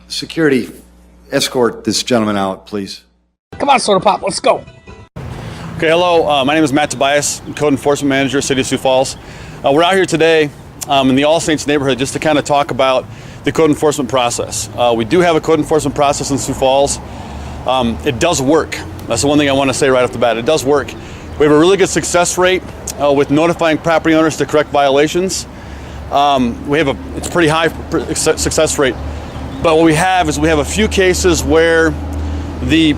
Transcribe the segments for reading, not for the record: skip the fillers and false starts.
Security, escort this gentleman out, please. Come on, Soda Pop, let's go. Okay, hello, my name is Matt Tobias, I'm Code Enforcement Manager, City of Sioux Falls. We're out here today in the All Saints neighborhood just to kind of talk about the code enforcement process. We do have a code enforcement process in Sioux Falls. It does work. That's the one thing I want to say right off the bat. It does work. We have a really good success rate with notifying property owners to correct violations. It's a pretty high success rate. But what we have is we have a few cases where the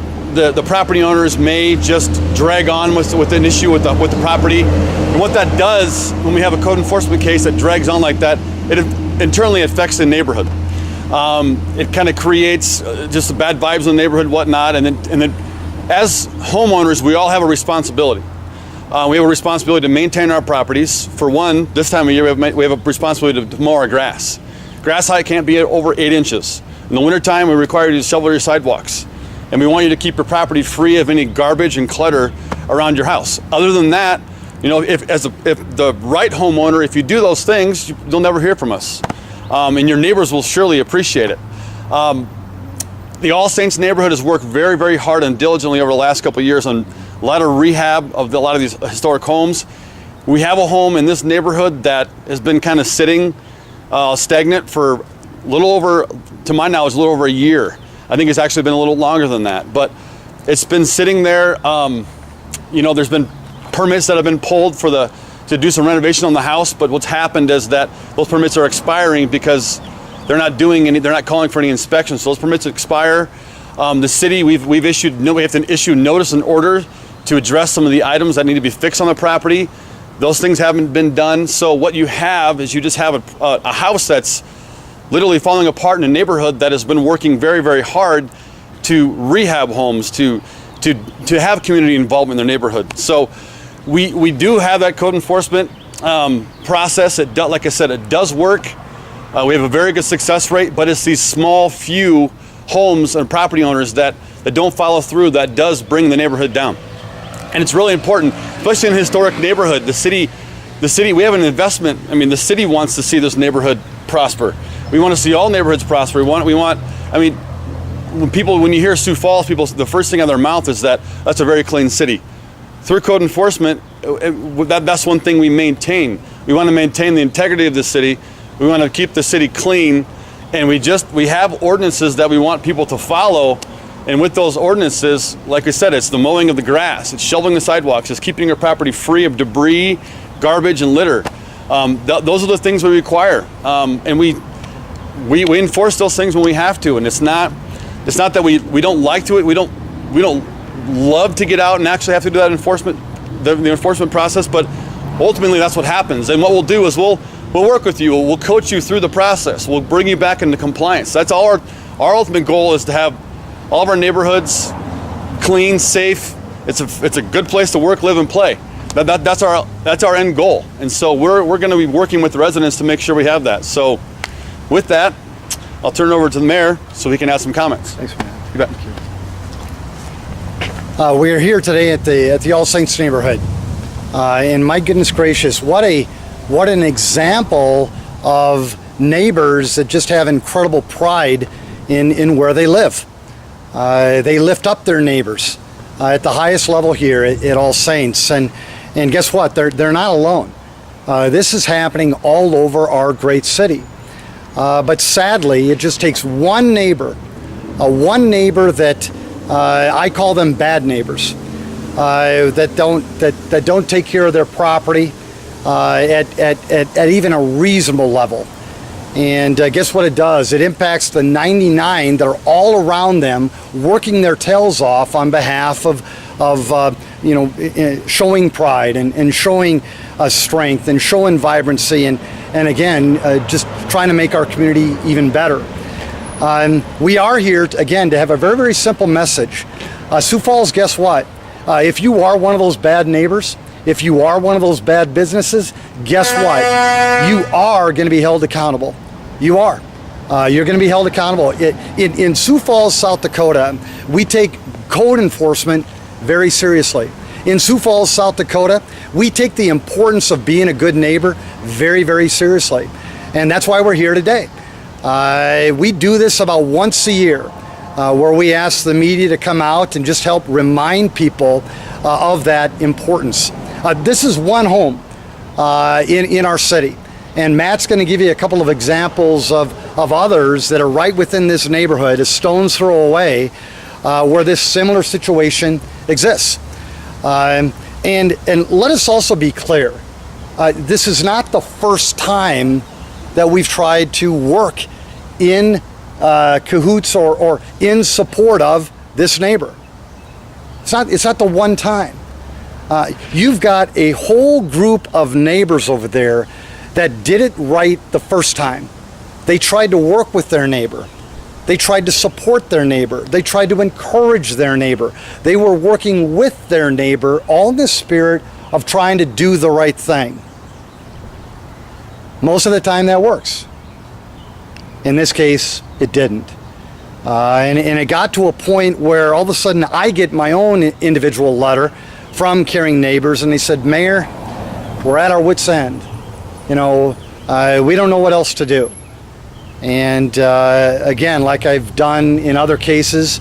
property owners may just drag on with an issue with the property. And what that does when we have a code enforcement case that drags on like that, it internally affects the neighborhood. It kind of creates just bad vibes in the neighborhood, whatnot. And then as homeowners, we all have a responsibility. We have a responsibility to maintain our properties. For one, this time of year, we have a responsibility to mow our grass. Grass height can't be over 8 inches. In the wintertime, we require you to shovel your sidewalks. And we want you to keep your property free of any garbage and clutter around your house. Other than that, you know, if the right homeowner, if you do those things, you'll never hear from us. And your neighbors will surely appreciate it. The All Saints neighborhood has worked very, very hard and diligently over the last couple of years on a lot of rehab of a lot of these historic homes. We have a home in this neighborhood that has been kind of sitting stagnant for a little over, to my knowledge, a little over a year. I think it's actually been a little longer than that, but it's been sitting there. You know, there's been permits that have been pulled to do some renovation on the house, but what's happened is that those permits are expiring because they're not calling for any inspections. So those permits expire. The city, we have to issue notice and order to address some of the items that need to be fixed on the property. Those things haven't been done. So what you have is you just have a house that's literally falling apart in a neighborhood that has been working very, very hard to rehab homes, to have community involvement in their neighborhood. So we do have that code enforcement process. Like I said, it does work. We have a very good success rate, but it's these small few homes and property owners that don't follow through that does bring the neighborhood down. And it's really important, especially in a historic neighborhood. The city, we have an investment. I mean, the city wants to see this neighborhood prosper. We want to see all neighborhoods prosper. When you hear Sioux Falls, the first thing out of their mouth is that's a very clean city. Through code enforcement, that's one thing we maintain. We want to maintain the integrity of the city. We want to keep the city clean, and we have ordinances that we want people to follow. And with those ordinances, like I said, it's the mowing of the grass, it's shoveling the sidewalks, it's keeping your property free of debris, garbage, and litter. Those are the things we require, and we enforce those things when we have to. And it's not that we don't like to it. We don't love to get out and actually have to do that enforcement, the enforcement process. But ultimately, that's what happens. And what we'll do is we'll work with you. We'll coach you through the process. We'll bring you back into compliance. That's all. Our ultimate goal is to have all of our neighborhoods clean, safe. It's a good place to work, live, and play. That's our end goal. And so we're going to be working with the residents to make sure we have that. So with that, I'll turn it over to the mayor so he can add some comments. Thanks, man. You bet. We are here today at the All Saints neighborhood, and my goodness gracious, what an example of neighbors that just have incredible pride in where they live. They lift up their neighbors at the highest level here at All Saints, and guess what? They're not alone. This is happening all over our great city. But sadly, it just takes one neighbor that I call them bad neighbors, that don't take care of their property at even a reasonable level. And guess what it does? It impacts the 99 that are all around them, working their tails off on behalf of showing pride and showing strength and showing vibrancy and again, just trying to make our community even better. We are here to have a very, very simple message. Sioux Falls, guess what? If you are one of those bad neighbors, if you are one of those bad businesses, guess what? You are going to be held accountable. You are. You're going to be held accountable. In Sioux Falls, South Dakota, we take code enforcement very seriously. In Sioux Falls, South Dakota, we take the importance of being a good neighbor very, very seriously. And that's why we're here today. We do this about once a year, where we ask the media to come out and just help remind people of that importance. This is one home in our city, and Matt's going to give you a couple of examples of others that are right within this neighborhood, a stone's throw away, where this similar situation exists. And let us also be clear, this is not the first time that we've tried to work in cahoots or in support of this neighbor. It's not the one time. You've got a whole group of neighbors over there that did it right the first time. They tried to work with their neighbor. They tried to support their neighbor. They tried to encourage their neighbor. They were working with their neighbor, all in the spirit of trying to do the right thing. Most of the time that works. In this case, it didn't. And it got to a point where all of a sudden I get my own individual letter from caring neighbors, and they said, "Mayor, we're at our wits' end. We don't know what else to do." And again, like I've done in other cases,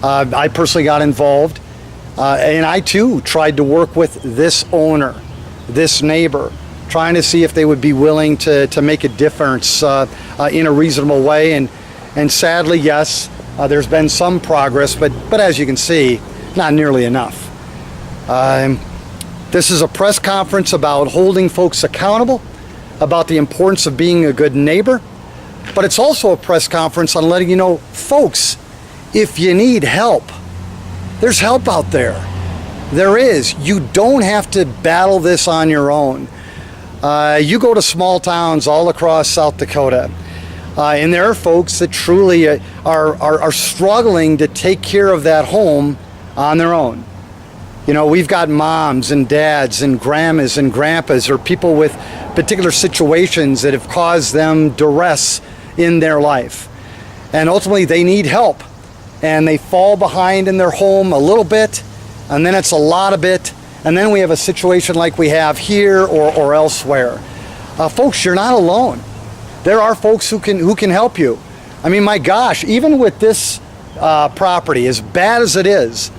I personally got involved, and I too tried to work with this owner, this neighbor, trying to see if they would be willing to make a difference in a reasonable way. And sadly, yes, there's been some progress, but as you can see, not nearly enough. This is a press conference about holding folks accountable, about the importance of being a good neighbor, but it's also a press conference on letting you know, folks, if you need help, there's help out there. There is. You don't have to battle this on your own. You go to small towns all across South Dakota, and there are folks that truly are struggling to take care of that home on their own. We've got moms and dads and grandmas and grandpas, or people with particular situations that have caused them duress in their life. And ultimately they need help, and they fall behind in their home a little bit, and then it's a lot of it, and then we have a situation like we have here or elsewhere. Folks, you're not alone. There are folks who can help you. I mean, my gosh, even with this property, as bad as it is,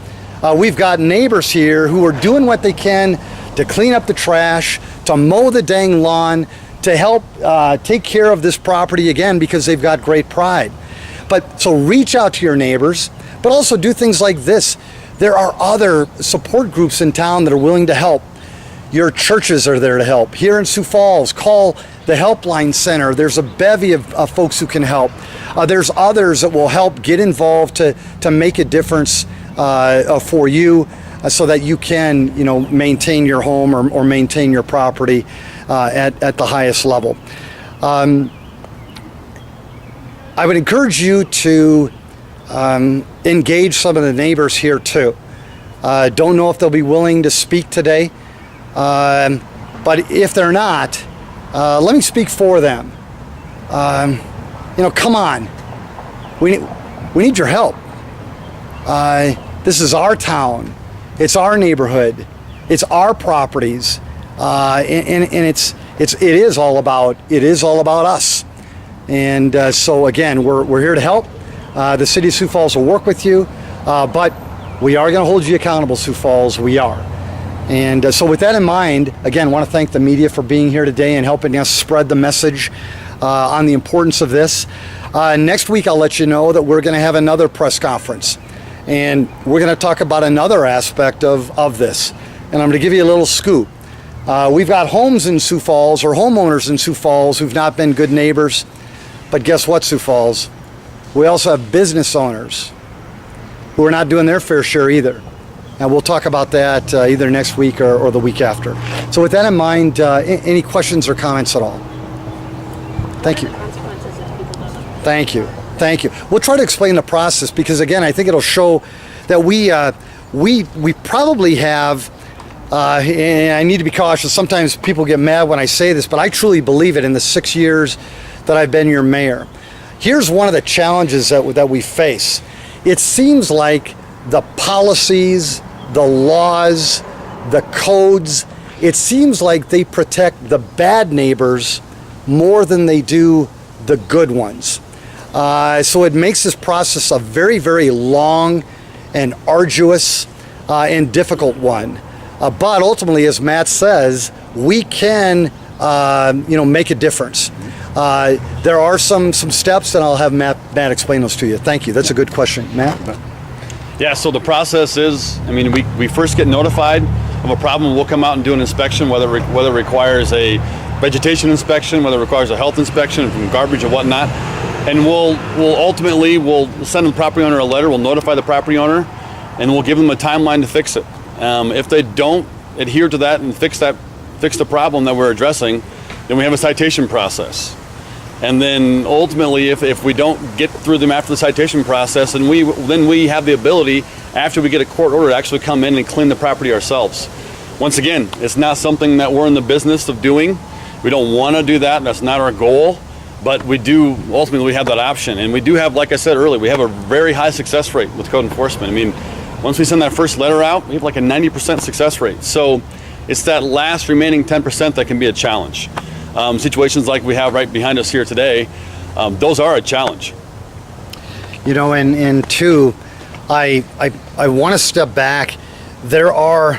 we've got neighbors here who are doing what they can to clean up the trash, to mow the dang lawn, to help take care of this property again, because they've got great pride. So reach out to your neighbors, but also do things like this. There are other support groups in town that are willing to help. Your churches are there to help. Here in Sioux Falls, call the Helpline Center. There's a bevy of folks who can help. There's others that will help get involved to make a difference for you, so that you can maintain your home or maintain your property at the highest level. I would encourage you to engage some of the neighbors here too. Don't know if they'll be willing to speak today, but if they're not, let me speak for them. Come on, we need your help. This is our town, it's our neighborhood, it's our properties, and it is all about us. And so again, we're here to help. The city of Sioux Falls will work with you, but we are going to hold you accountable, Sioux Falls. We are. And so with that in mind, again, I want to thank the media for being here today and helping us spread the message on the importance of this. Next week, I'll let you know that we're going to have another press conference, and we're going to talk about another aspect of this. And I'm going to give you a little scoop. We've got homes in Sioux Falls, or homeowners in Sioux Falls, who've not been good neighbors. But guess what, Sioux Falls? We also have business owners who are not doing their fair share either. And we'll talk about that either next week or the week after. So with that in mind, any questions or comments at all? Thank you. Thank you. Thank you. We'll try to explain the process, because again, I think it'll show that we probably have, and I need to be cautious. Sometimes people get mad when I say this, but I truly believe it in the 6 years that I've been your mayor. Here's one of the challenges that we face. It seems like the policies, the laws, the codes, it seems like they protect the bad neighbors more than they do the good ones. So it makes this process a very, very long and arduous and difficult one. But ultimately, as Matt says, we can make a difference. There are some steps, and I'll have Matt explain those to you. Thank you. That's a good question. Matt? Yeah, so the process is, we first get notified of a problem. We'll come out and do an inspection, whether it requires a vegetation inspection, whether it requires a health inspection from garbage or whatnot. And we'll ultimately send the property owner a letter. We'll notify the property owner, and we'll give them a timeline to fix it. If they don't adhere to that and fix the problem that we're addressing, then we have a citation process. And then ultimately, if we don't get through them after the citation process, then we have the ability, after we get a court order, to actually come in and clean the property ourselves. Once again, it's not something that we're in the business of doing. We don't want to do that. That's not our goal. But we do, ultimately, we have that option. And we do have, like I said earlier, we have a very high success rate with code enforcement. Once we send that first letter out, we have like a 90% success rate. So it's that last remaining 10% that can be a challenge. Situations like we have right behind us here today, those are a challenge. And two, I want to step back. There are,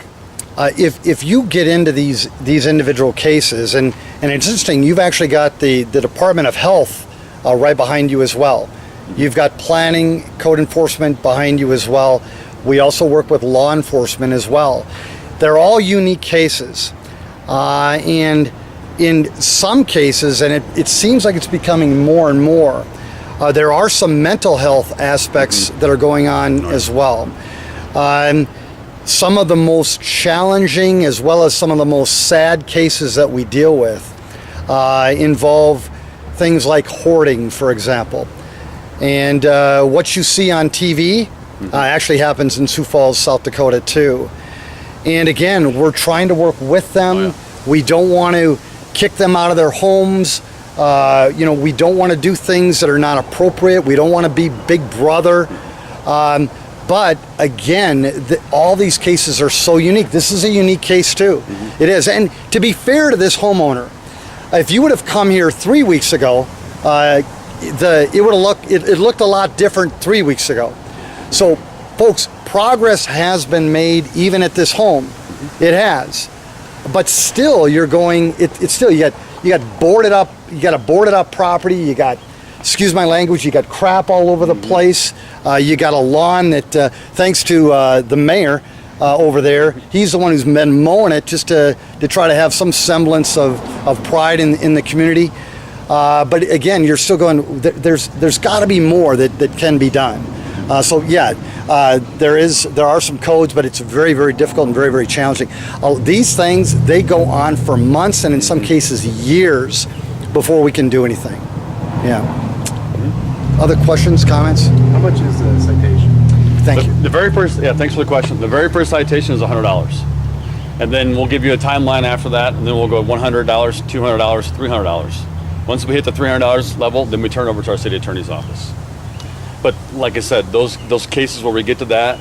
if you get into these individual cases, and it's interesting, you've actually got the Department of Health right behind you as well. You've got planning, code enforcement behind you as well. We also work with law enforcement as well. They're all unique cases. And in some cases, and it seems like it's becoming more and more, there are some mental health aspects that are going on as well. Some of the most challenging, as well as some of the most sad cases that we deal with, involve things like hoarding, for example. And what you see on TV actually happens in Sioux Falls, South Dakota, too. And again, we're trying to work with them. Oh, yeah. We don't want to kick them out of their homes. We don't want to do things that are not appropriate. We don't want to be big brother. But again, all these cases are so unique. This is a unique case too. It is. And to be fair to this homeowner, if you would have come here 3 weeks ago, it looked a lot different 3 weeks ago. So folks, progress has been made even at this home. It has. But still, it's still, you got boarded up, you got a boarded up property, you got, excuse my language, you got crap all over the place, you got a lawn that, thanks to the mayor over there, he's the one who's been mowing it just to try to have some semblance of pride in the community. But again, you're still going, there's got to be more that can be done. There are some codes, but it's very, very difficult and very, very challenging. These things, they go on for months and in some cases years before we can do anything. Yeah. Other questions, comments? How much is the citation? Thank you. The very first, thanks for the question. The very first citation is $100. And then we'll give you a timeline after that, and then we'll go $100, $200, $300. Once we hit the $300 level, then we turn over to our city attorney's office. But like I said, those cases where we get to that,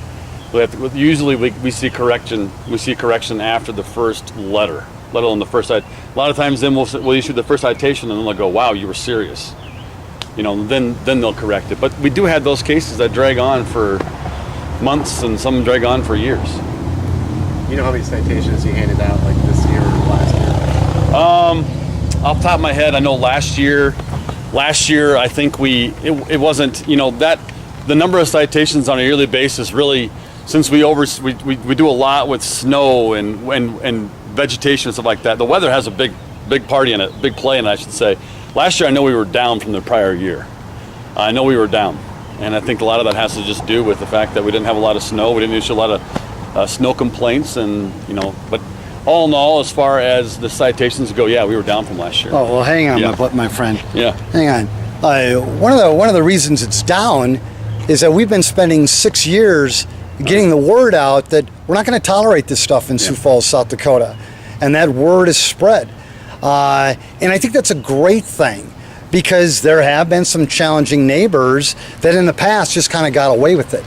usually we see correction. We see correction after the first letter, let alone the first side. A lot of times, then we'll issue the first citation, and then they'll go, "Wow, you were serious." Then they'll correct it. But we do have those cases that drag on for months, and some drag on for years. You know how many citations you handed out, like this year or last year? Off the top of my head, I know last year, I think it wasn't, that the number of citations on a yearly basis really, since we do a lot with snow and vegetation and stuff like that. The weather has a big party in it, big play in it, I should say. Last year, I know we were down from the prior year. I know we were down, and I think a lot of that has to just do with the fact that we didn't have a lot of snow. We didn't issue a lot of snow complaints, and but all in all, as far as the citations go, we were down from last year. Oh, well, hang on, my friend. Yeah. Hang on. One of the reasons it's down is that we've been spending 6 years getting the word out that we're not going to tolerate this stuff in Sioux Falls, South Dakota. And that word is spread. And I think that's a great thing, because there have been some challenging neighbors that in the past just kind of got away with it.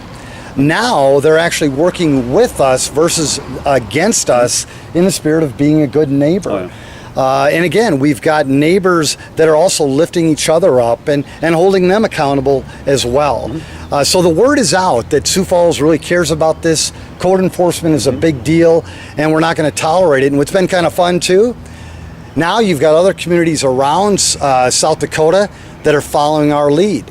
Now they're actually working with us versus against us in the spirit of being a good neighbor. And again, we've got neighbors that are also lifting each other up and holding them accountable as well. So the word is out that Sioux Falls really cares about this. Code enforcement is a big deal, and we're not going to tolerate it. And what's been kind of fun too, now you've got other communities around South Dakota that are following our lead,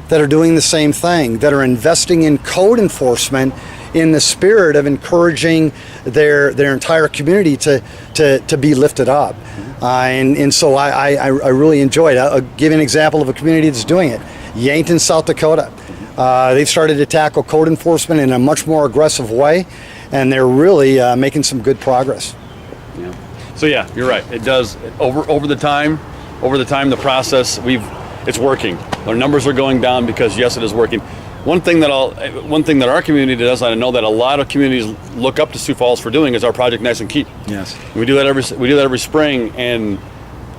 that are doing the same thing, that are investing in code enforcement in the spirit of encouraging their entire community to be lifted up. And so I really enjoyed it. I'll give you an example of a community that's doing it. Yankton, South Dakota. They've started to tackle code enforcement in a much more aggressive way, and they're really making some good progress. Yeah. So yeah, you're right. It does over the time, the process it's working. Our numbers are going down because yes, it is working. One thing that our community does, and I know that a lot of communities look up to Sioux Falls for doing, is our Project Nice and Keep. Yes. We do that every spring, and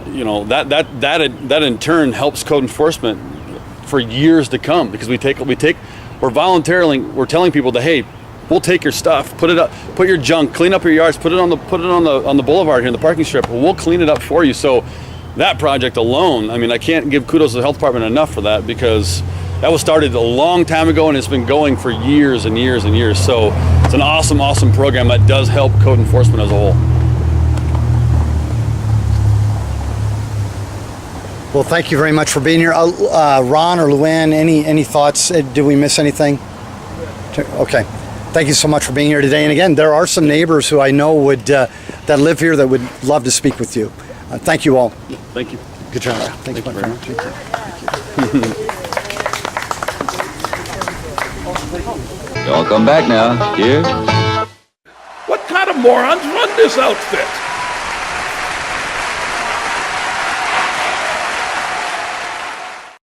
you know that in turn helps code enforcement for years to come, because we're telling people that, hey, we'll take your stuff, put your junk, clean up your yards, put it on the boulevard here in the parking strip. We'll clean it up for you. So that project alone, I mean, I can't give kudos to the health department enough for that, because that was started a long time ago and it's been going for years and years and years. So it's an awesome, awesome program that does help code enforcement as a whole. Well, thank you very much for being here. Ron or Luann, any thoughts? Did we miss anything? Okay. Thank you so much for being here today. And again, there are some neighbors who I know would that live here that would love to speak with you. Thank you all. Thank you. Good job. Thank you very much. Y'all come back now. Cheers. What kind of morons run this outfit?